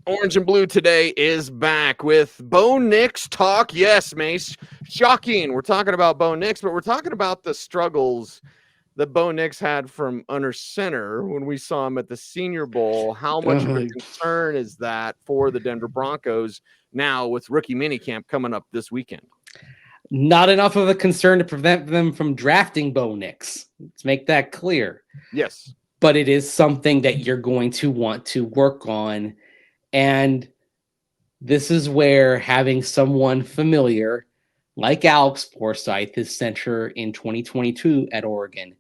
Orange and Blue today is back with Bo Nix talk. Yes, Mace. Shocking. We're talking about Bo Nix, but we're talking about the struggles that Bo Nix had from under center when we saw him at the Senior Bowl. How much of a concern is that for the Denver Broncos now with rookie minicamp coming up this weekend? Not enough of a concern to prevent them from drafting Bo Nix. Let's make that clear. Yes. But it is something that you're going to want to work on. And this is where having someone familiar like Alex Forsyth is center in 2022 at Oregon,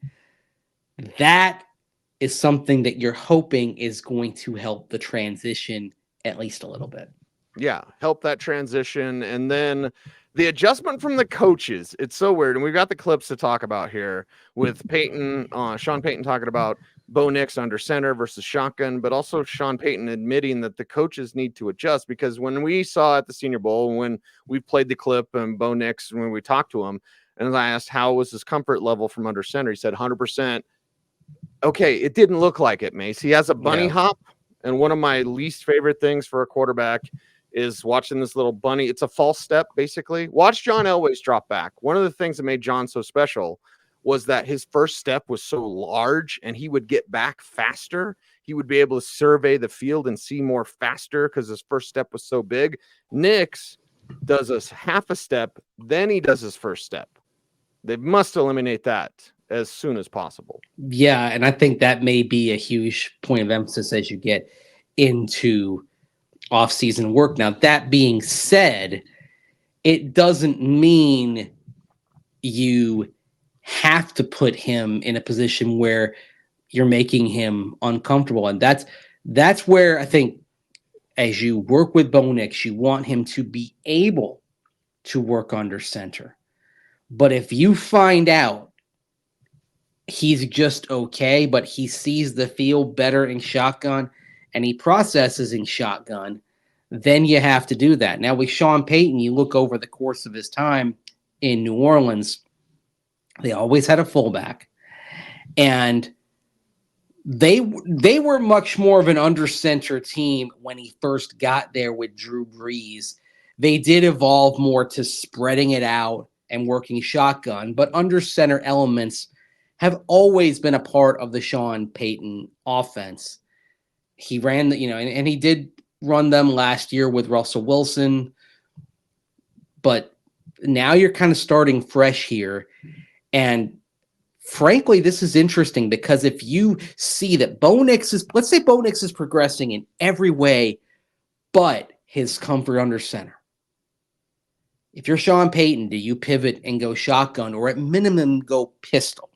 that is something that you're hoping is going to help the transition at least a little bit. Yeah, help that transition. And then the adjustment from the coaches, it's so weird. And we've got the clips to talk about here with Payton, Sean Payton talking about Bo Nix under center versus shotgun, but also Sean Payton admitting that the coaches need to adjust, because when we saw at the Senior Bowl, when we played the clip and Bo Nix, when we talked to him, and I asked how was his comfort level from under center, he said 100%. Okay, it didn't look like it, Mace. He has a bunny hop, and one of my least favorite things for a quarterback is watching this little bunny. It's a false step, basically. Watch John Elway's drop back. One of the things that made John so special was that his first step was so large and he would get back faster. He would be able to survey the field and see more faster because his first step was so big. Nix does a half a step, then he does his first step. They must eliminate that as soon as possible. Yeah, and I think that may be a huge point of emphasis as you get into off-season work. Now, that being said, it doesn't mean you have to put him in a position where you're making him uncomfortable. And that's where I think as you work with Bo Nix, you want him to be able to work under center. But if you find out he's just okay, but he sees the field better in shotgun and he processes in shotgun, then you have to do that. Now with Sean Payton, you look over the course of his time in New Orleans, they always had a fullback, and they were much more of an under center team when he first got there with Drew Brees. They did evolve more to spreading it out and working shotgun, but under center elements have always been a part of the Sean Payton offense. He ran and he did run them last year with Russell Wilson, but now you're kind of starting fresh here. And frankly, this is interesting because if you see that let's say Bo Nix is progressing in every way but his comfort under center. If you're Sean Payton, do you pivot and go shotgun or at minimum go pistol,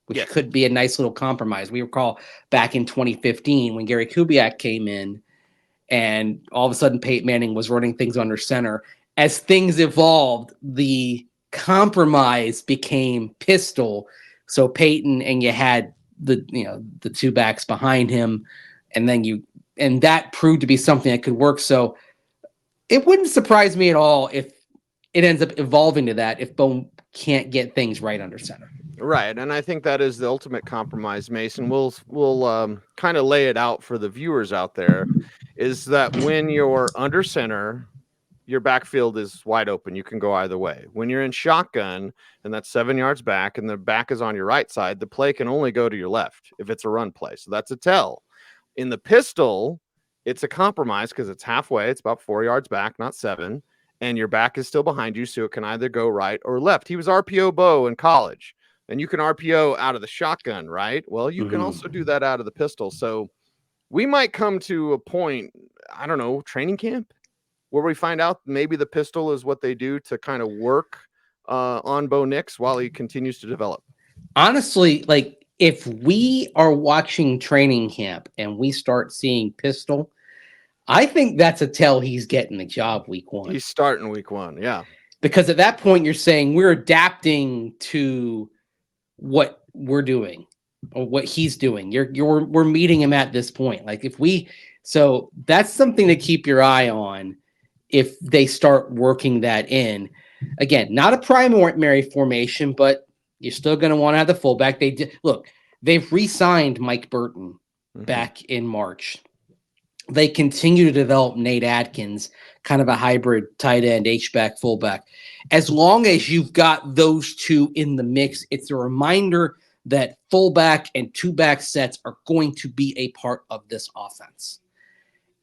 which could be a nice little compromise? We recall back in 2015 when Gary Kubiak came in and all of a sudden Peyton Manning was running things under center. As things evolved, the compromise became pistol. So Peyton, and you had the two backs behind him, and that proved to be something that could work. So it wouldn't surprise me at all if it ends up evolving to that if Bo can't get things right under center. Right, and I think that is the ultimate compromise, Mason. We'll kind of lay it out for the viewers out there, is that when you're under center, your backfield is wide open. You can go either way. When you're in shotgun, and that's 7 yards back, and the back is on your right side, the play can only go to your left if it's a run play. So that's a tell. In the pistol, it's a compromise because it's halfway. It's about 4 yards back, not 7, and your back is still behind you, so it can either go right or left. He was RPO Bo in college. And you can RPO out of the shotgun, right? Well, you can also do that out of the pistol. So we might come to a point, I don't know, training camp, where we find out maybe the pistol is what they do to kind of work on Bo Nix while he continues to develop. Honestly, like if we are watching training camp and we start seeing pistol, I think that's a tell he's getting the job week 1. He's starting week 1, yeah. Because at that point, you're saying we're adapting to what we're doing or what he's doing. We're meeting him at this point. Like so that's something to keep your eye on if they start working that in. Again, not a primary formation, but you're still going to want to have the fullback. They've re-signed Mike Burton back in March. they continue to develop Nate Atkins, kind of a hybrid tight end, H-back, fullback. As long as you've got those two in the mix, it's a reminder that fullback and two-back sets are going to be a part of this offense.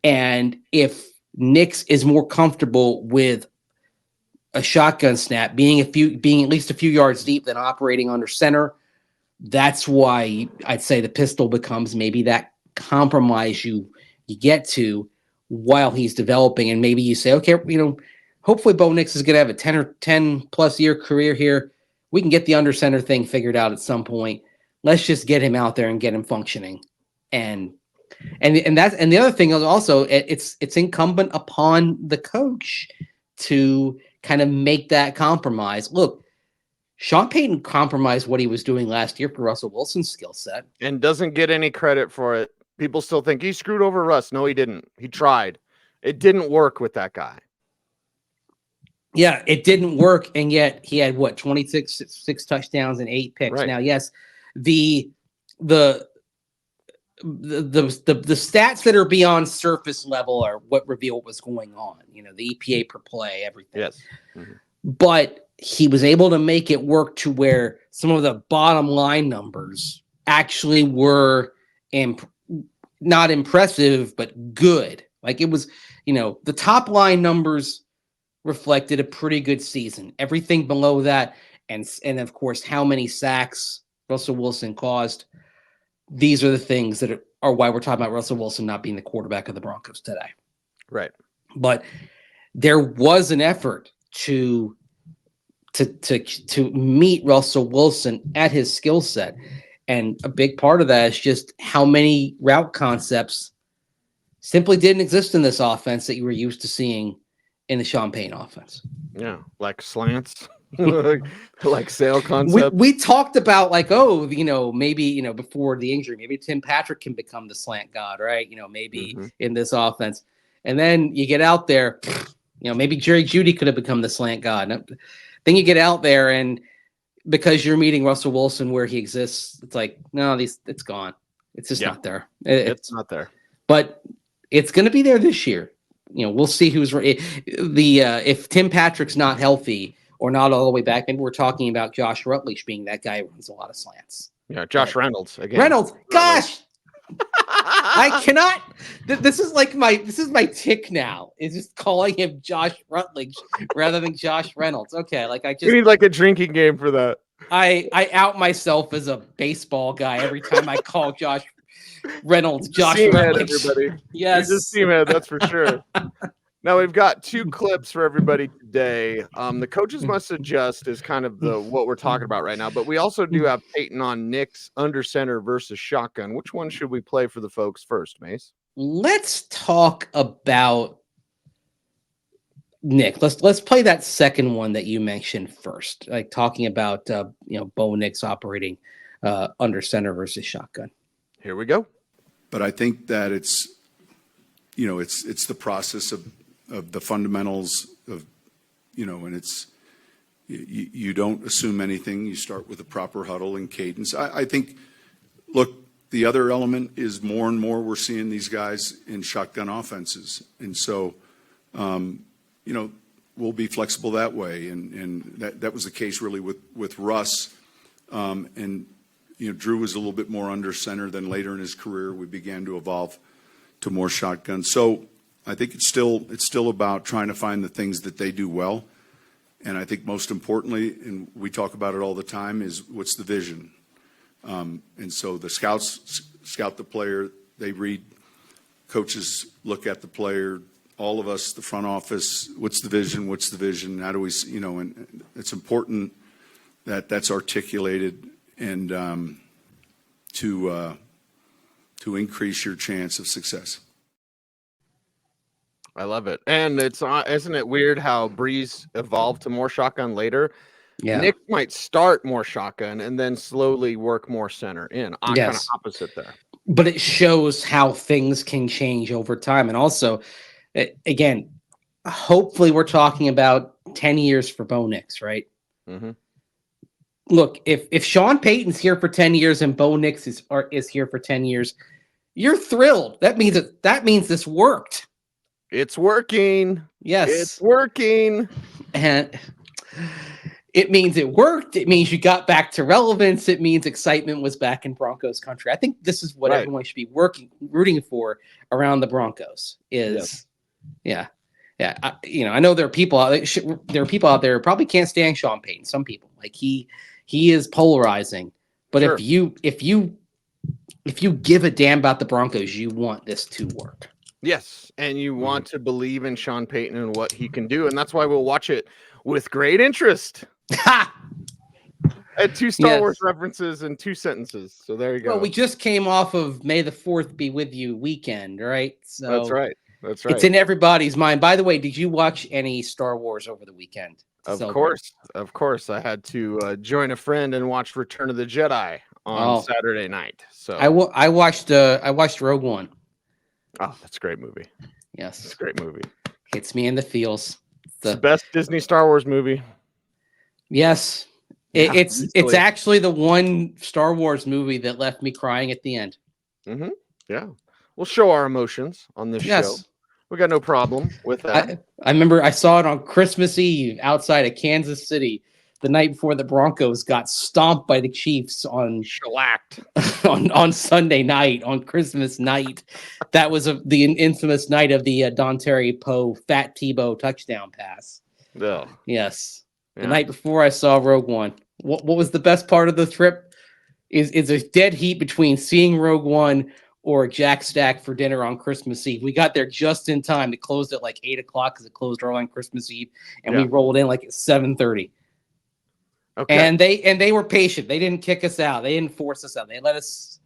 And if Nix is more comfortable with a shotgun snap, being at least a few yards deep than operating under center, that's why I'd say the pistol becomes maybe that compromise you get to while he's developing. And maybe you say, okay, hopefully Bo Nix is going to have a 10 plus year career here. We can get the under center thing figured out at some point. Let's just get him out there and get him functioning. And the other thing is also it's incumbent upon the coach to kind of make that compromise. Look, Sean Payton compromised what he was doing last year for Russell Wilson's skill set. And doesn't get any credit for it. People still think he screwed over Russ. No, he didn't. He tried. It didn't work with that guy. Yeah, it didn't work, and yet he had 26 touchdowns and 8 picks. Right. Now, yes, the stats that are beyond surface level are what reveal what was going on. The EPA per play, everything. Yes. Mm-hmm. But he was able to make it work to where some of the bottom line numbers actually were not impressive, but good. Like it was, the top line numbers reflected a pretty good season. Everything below that, and of course, how many sacks Russell Wilson caused. These are the things that are why we're talking about Russell Wilson not being the quarterback of the Broncos today. Right. But there was an effort to meet Russell Wilson at his skill set. And a big part of that is just how many route concepts simply didn't exist in this offense that you were used to seeing in the Sean Payton offense. Yeah, like slants, like sail concept. We talked about maybe, before the injury, maybe Tim Patrick can become the slant god, right? Maybe in this offense. And then you get out there, maybe Jerry Jeudy could have become the slant god. Then you get out there, and because you're meeting Russell Wilson where he exists, it's like, no, it's gone. It's just not there. It's not there. But it's going to be there this year. We'll see who's if Tim Patrick's not healthy or not all the way back, maybe we're talking about Josh Rutledge being that guy who runs a lot of slants. Yeah, Josh Reynolds again. Reynolds, gosh. I cannot. This is my tick now. Is just calling him Josh Rutledge rather than Josh Reynolds. Okay, you need like a drinking game for that. I out myself as a baseball guy every time I call Josh Reynolds. Josh Rutledge. Everybody. Yes, you're just teamhead, that's for sure. Now we've got 2 clips for everybody today. The coaches must adjust is kind of what we're talking about right now, but we also do have Payton on Nix under center versus shotgun. Which one should we play for the folks first, Mace? Let's talk about Nick. Let's play that second one that you mentioned first, like talking about Bo Nix operating under center versus shotgun. Here we go. But I think that it's the process of the fundamentals of, and it's, you don't assume anything. You start with a proper huddle and cadence. I think, look, the other element is more and more we're seeing these guys in shotgun offenses. And so, we'll be flexible that way. And that was the case really with Russ. And, Drew was a little bit more under center than later in his career. We began to evolve to more shotgun. So I think it's still about trying to find the things that they do well. And I think most importantly, and we talk about it all the time, is what's the vision. And so the scouts scout the player, they read, coaches look at the player, all of us, the front office, what's the vision, how do we, and it's important that that's articulated and to increase your chance of success. I love it. And isn't it weird how Breeze evolved to more shotgun later? Yeah. Nick might start more shotgun and then slowly work more center in. Kind of opposite there. But it shows how things can change over time. And also, again, hopefully we're talking about 10 years for Bo Nix, right? Mm-hmm. Look, if Sean Payton's here for 10 years and Bo Nix is here for 10 years, You're thrilled. That means this worked. It's working. Yes. It's working. And it means it worked. It means you got back to relevance. It means excitement was back in Broncos country. I think this is what everyone should be rooting for around the Broncos is, yeah. I know there are people out there who probably can't stand Sean Payton. Some people like he is polarizing, but if you give a damn about the Broncos, you want this to work. Yes, and you want to believe in Sean Payton and what he can do, and that's why we'll watch it with great interest. I had 2 Star Wars references in 2 sentences, so there you go. Well, we just came off of May the 4th be with you weekend, right? So That's right. It's in everybody's mind. By the way, did you watch any Star Wars over the weekend? Of course. I had to join a friend and watch Return of the Jedi on Saturday night. So I watched Rogue One. Oh, that's a great movie. Yes, it's a great movie. Hits me in the feels. The best Disney Star Wars movie. Yes, it's actually the one Star Wars movie that left me crying at the end. Mm-hmm. Yeah, we'll show our emotions on this show. We got no problem with that. I remember I saw it on Christmas Eve outside of Kansas City the night before the Broncos got stomped by the Chiefs on Sunday night, on Christmas night. That was the infamous night of the Dontari Poe Fat Tebow touchdown pass. Oh. Yes. The night before I saw Rogue One. What was the best part of the trip? Is a dead heat between seeing Rogue One or Jack Stack for dinner on Christmas Eve. We got there just in time. It closed at like 8 o'clock because it closed early on Christmas Eve, and we rolled in like at 7:30. Okay. And they were patient. They didn't kick us out. They didn't force us out. They let us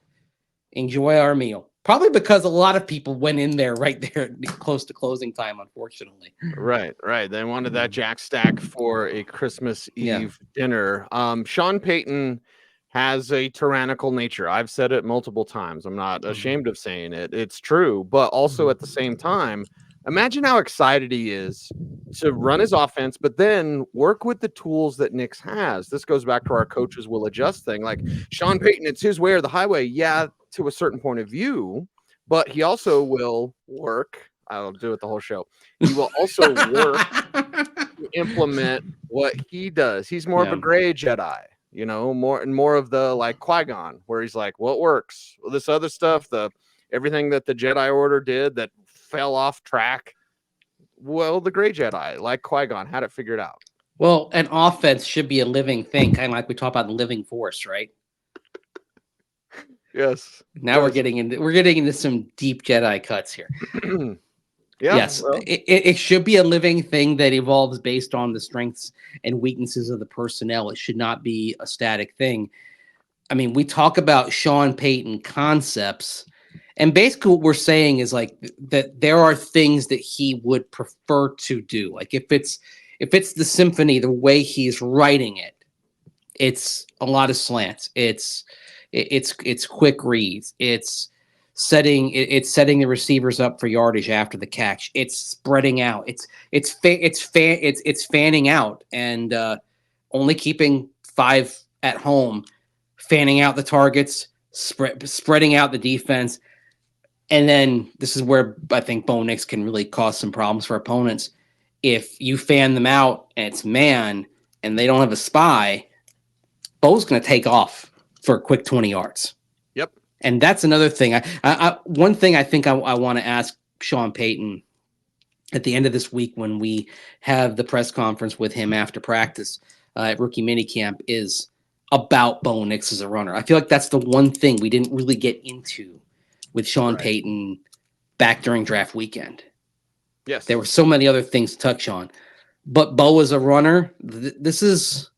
enjoy our meal. Probably because a lot of people went in there right there close to closing time, unfortunately. Right. They wanted that Jack Stack for a Christmas Eve dinner. Sean Payton has a tyrannical nature. I've said it multiple times. I'm not ashamed of saying it. It's true. But also at the same time, imagine how excited he is to run his offense, but then work with the tools that Nix has. This goes back to our coaches will adjust thing. Like Sean Payton, it's his way or the highway. Yeah, to a certain point of view, but he also will work. I'll do it the whole show. He will also work to implement what he does. He's more of a gray Jedi, more of the like Qui-Gon, where he's like, what works? Well, this other stuff, everything that the Jedi Order did that fell off track. Well, the gray Jedi, like Qui-Gon, had it figured out. Well, an offense should be a living thing, kind of like we talk about the living force, right? Yes. Now we're getting into some deep Jedi cuts here. Yes, well. It should be a living thing that evolves based on the strengths and weaknesses of the personnel. It should not be a static thing. I mean, we talk about Sean Payton concepts, and basically what we're saying is like that there are things that he would prefer to do. Like if it's the symphony, the way he's writing it, it's a lot of slants. It's quick reads. It's setting the receivers up for yardage after the catch. It's spreading out. It's fanning out and only keeping 5 at home, fanning out the targets, spreading out the defense. And then this is where I think Bo Nix can really cause some problems for opponents. If you fan them out and it's man and they don't have a spy, Bo's going to take off for a quick 20 yards. Yep. And that's another thing. One thing I think I want to ask Sean Payton at the end of this week when we have the press conference with him after practice at rookie minicamp is about Bo Nix as a runner. I feel like that's the one thing we didn't really get into with Sean Payton back during draft weekend. Yes. There were so many other things to touch on. But Bo as a runner, this is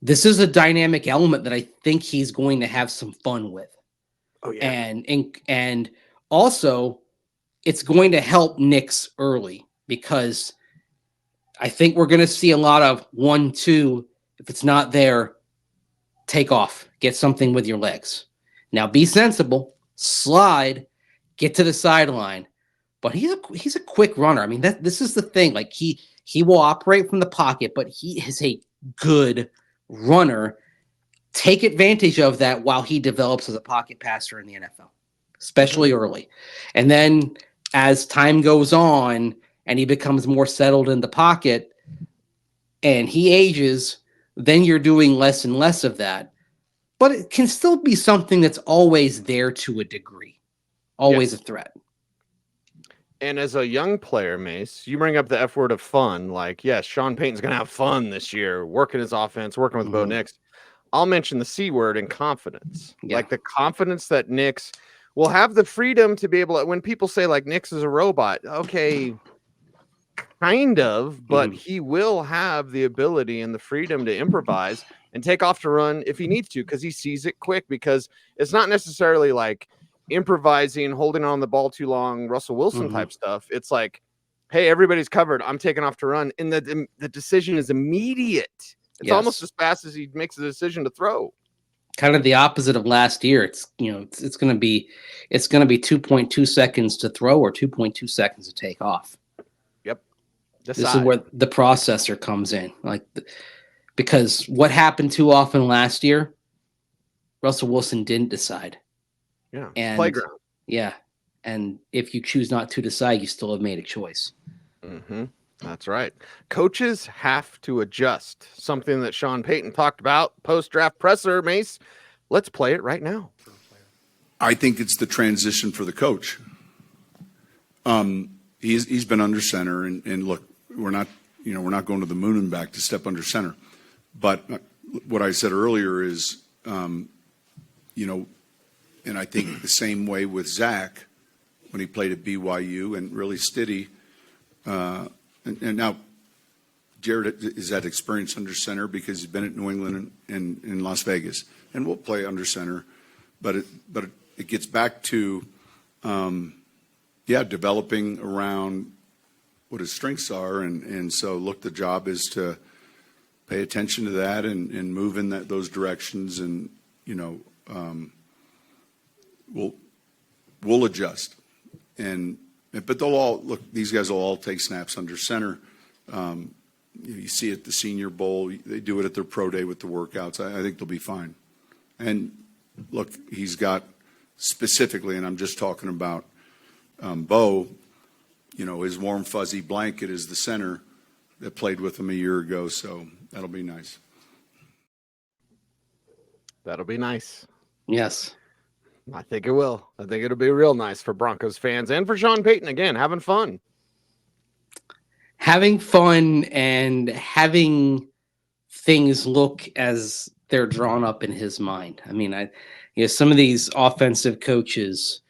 a dynamic element that I think he's going to have some fun with. Oh yeah. And also it's going to help Nix early because I think we're going to see a lot of 1-2. If it's not there, take off, get something with your legs. Now be sensible, slide, get to the sideline. But he's a quick runner. I mean, this is the thing. Like he will operate from the pocket, but he is a good runner. Take advantage of that while he develops as a pocket passer in the NFL. especially early. And then as time goes on and he becomes more settled in the pocket and he ages, then you're doing less and less of that. But it can still be something that's always there to a degree, always Yes. a threat. And as a young player, Mace, you bring up the F word of fun. Like, yes, Sean Payton's going to have fun this year, working his offense, working with Bo Nix. I'll mention the C word and confidence. Yeah. Like the confidence that Nix will have the freedom to be able to, when people say like Nix is a robot, okay, kind of, but he will have the ability and the freedom to improvise and take off to run if he needs to, because he sees it quick, because it's not necessarily like improvising, holding on the ball too long, Russell Wilson type stuff. It's like, hey, everybody's covered. I'm taking off to run. And the decision is immediate. It's almost as fast as he makes the decision to throw. Kind of the opposite of last year. It's it's going to be 2.2 seconds to throw or 2.2 seconds to take off. Yep. This is where the processor comes in. Because what happened too often last year, Russell Wilson didn't decide. Yeah. And playground. Yeah. And if you choose not to decide, you still have made a choice. That's right. Coaches have to adjust. Something that Sean Payton talked about post-draft presser, Mace. Let's play it right now. I think it's the transition for the coach. He's been under center, and look, we're not going to the moon and back to step under center. But what I said earlier is, and I think the same way with Zach when he played at BYU, and really Stiddy. And now Jarrett is that experience under center because he's been at New England and in Las Vegas, and will play under center. But it gets back to, developing around what his strengths are. And so, look, the job is to pay attention to that and move in those directions. And, we'll adjust. But they'll all look. These guys will all take snaps under center. You see it at the Senior Bowl. They do it at their pro day with the workouts. I think they'll be fine. And look, he's got specifically, and I'm just talking about Bo. His warm fuzzy blanket is the center that played with him a year ago. So that'll be nice. That'll be nice. Yes. I think it will. I think it'll be real nice for Broncos fans and for Sean Payton, again, having fun. Having fun and having things look as they're drawn up in his mind. I mean, some of these offensive coaches,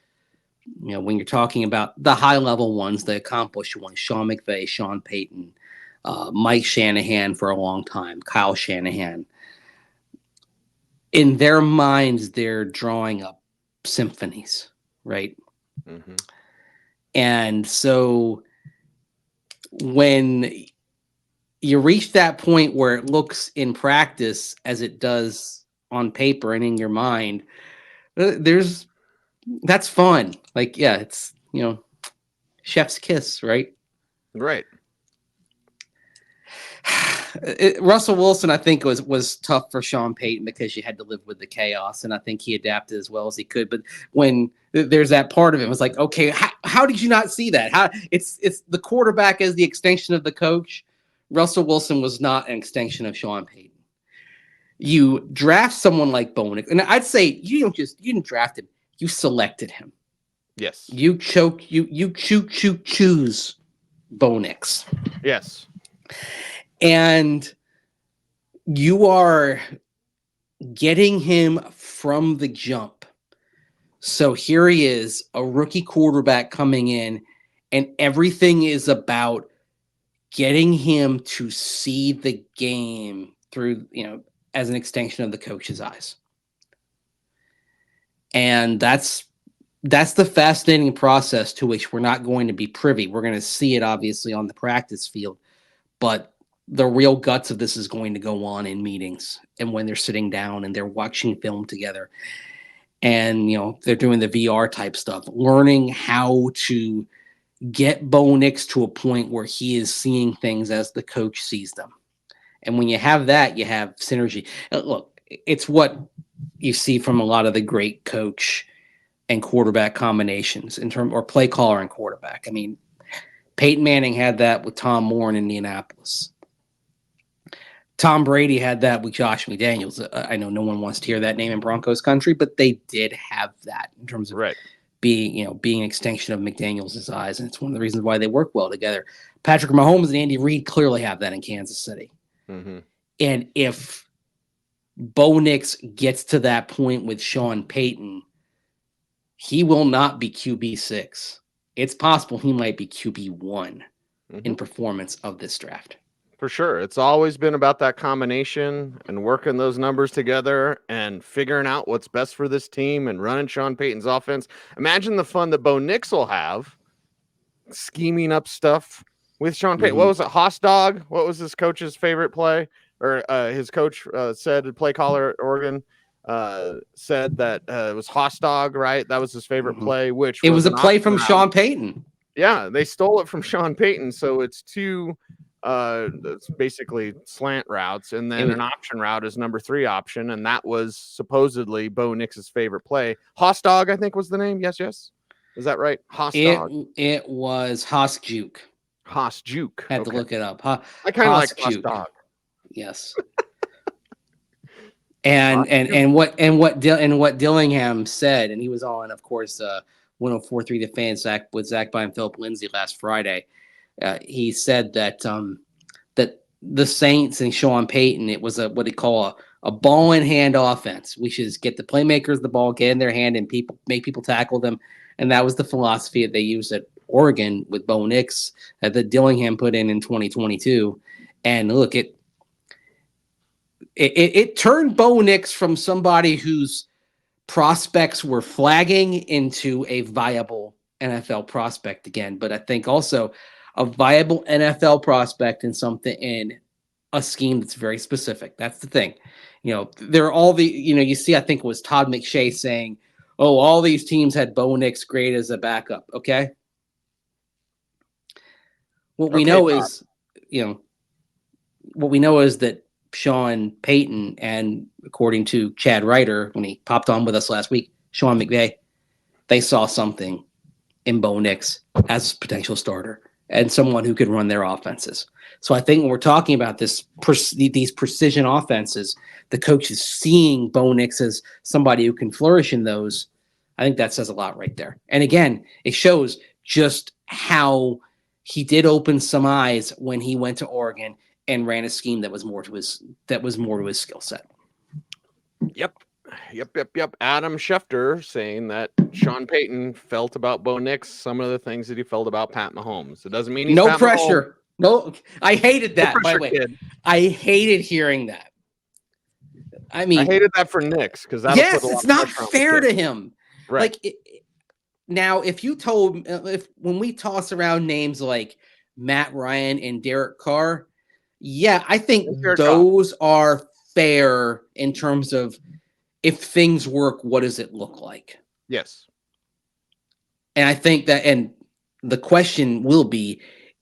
when you're talking about the high-level ones, the accomplished ones, Sean McVay, Sean Payton, Mike Shanahan for a long time, Kyle Shanahan, in their minds, they're drawing up symphonies, right? And so when you reach that point where it looks in practice as it does on paper and in your mind, that's fun. It's chef's kiss, right? Right. Russell Wilson, I think, was tough for Sean Payton because you had to live with the chaos, and I think he adapted as well as he could. But when there's that part of it, it was like, okay, how did you not see that? How it's the quarterback as the extension of the coach. Russell Wilson was not an extension of Sean Payton. You draft someone like Bo Nix, and I'd say you didn't draft him, you selected him. Yes. You choose Bo Nix. Yes. And you are getting him from the jump. So here he is, a rookie quarterback coming in, and everything is about getting him to see the game through, as an extension of the coach's eyes. And that's the fascinating process to which we're not going to be privy. We're going to see it, obviously, on the practice field, but the real guts of this is going to go on in meetings and when they're sitting down and they're watching film together and, they're doing the VR type stuff, learning how to get Bo Nix to a point where he is seeing things as the coach sees them. And when you have that, you have synergy. Look, it's what you see from a lot of the great coach and quarterback combinations or play caller and quarterback. I mean, Peyton Manning had that with Tom Moore in Indianapolis. Tom Brady had that with Josh McDaniels. I know no one wants to hear that name in Broncos country, but they did have that in terms of being an extension of McDaniels' eyes, and it's one of the reasons why they work well together. Patrick Mahomes and Andy Reid clearly have that in Kansas City. Mm-hmm. And if Bo Nix gets to that point with Sean Payton, he will not be QB6. It's possible he might be QB1 in performance of this draft. For sure. It's always been about that combination and working those numbers together and figuring out what's best for this team and running Sean Payton's offense. Imagine the fun that Bo Nix will have scheming up stuff with Sean Payton. What was it? Hoss Dog? What was his coach's favorite play? Or his coach said, play caller at Oregon, said that it was Hoss Dog, right? That was his favorite play, which it was a play from Sean Payton. Yeah, they stole it from Sean Payton. So it's two it's basically slant routes, and then an option route is number 3 option, and that was supposedly Bo Nix's favorite play. Hoss Dog, I think, was the name. Yes. Is that right? Hoss Dog. It was Hoss Juke. Hoss Juke. Had to look it up. I kind of like Hoss Dog. Yes. and what Dillingham said, and he was on, of course, 104.3 The Fan with Zach By and Philip Lindsay last Friday. He said that that the Saints and Sean Payton, it was what they call a ball in hand offense. We should just get the playmakers the ball, get in their hand, and make people tackle them. And that was the philosophy that they used at Oregon with Bo Nix that Dillingham put in 2022. And look, it turned Bo Nix from somebody whose prospects were flagging into a viable NFL prospect again. But I think also a viable NFL prospect in a scheme that's very specific. That's the thing. There are all the, you see, I think it was Todd McShay saying, oh, all these teams had Bo Nix great as a backup. Okay. What we know is that Sean Payton and, according to Chad Ryder, when he popped on with us last week, Sean McVay, they saw something in Bo Nix as a potential starter and someone who could run their offenses. So I think when we're talking about these precision offenses, the coach is seeing Bo Nix as somebody who can flourish in those. I think that says a lot right there. And again, it shows just how he did open some eyes when he went to Oregon and ran a scheme that was more to his skill set. Yep. Adam Schefter saying that Sean Payton felt about Bo Nix some of the things that he felt about Pat Mahomes. It doesn't mean he's no Pat pressure. Mahomes. No, I hated that. No pressure, by the way, kid. I hated hearing that. I mean, I hated that for Nix because it's not fair to him. Right. Like now, if when we toss around names like Matt Ryan and Derek Carr, yeah, I think those are fair in terms of if things work, what does it look like? Yes. And I think that, and the question will be,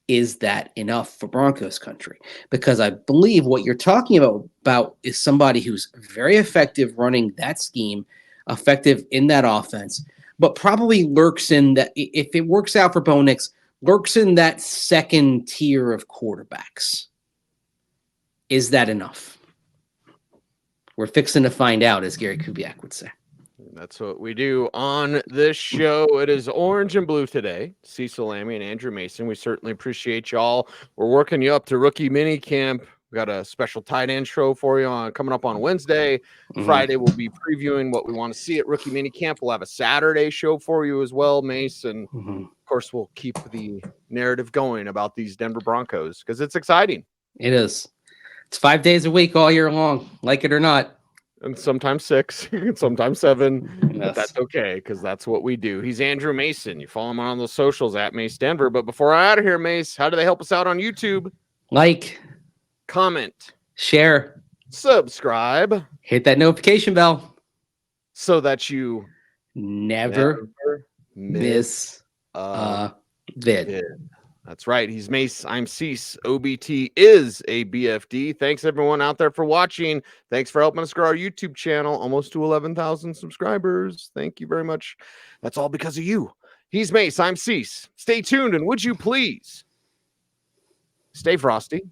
is that enough for Broncos country? Because I believe what you're talking about is somebody who's very effective running that scheme, effective in that offense, but probably lurks in that, if it works out for Bo Nix, lurks in that second tier of quarterbacks. Is that enough? We're fixing to find out, as Gary Kubiak would say. That's what we do on this show. It is orange and blue today. Cecil Lammey and Andrew Mason. We certainly appreciate y'all. We're working you up to rookie mini camp. We got a special tight end show for you coming up on Wednesday. Friday, we'll be previewing what we want to see at rookie mini camp. We'll have a Saturday show for you as well, Mace. And of course, we'll keep the narrative going about these Denver Broncos because it's exciting. It is. It's 5 days a week all year long, like it or not. And sometimes 6, sometimes 7. Yes. But that's okay because that's what we do. He's Andrew Mason. You follow him on those socials at Mace Denver. But before I'm out of here, Mace, how do they help us out on YouTube? Like, comment, share, subscribe, hit that notification bell so that you never miss a vid. That's right. He's Mace. I'm Cease. OBT is a BFD. Thanks everyone out there for watching. Thanks for helping us grow our YouTube channel, almost to 11,000 subscribers. Thank you very much. That's all because of you. He's Mace. I'm Cease. Stay tuned, and would you please stay frosty,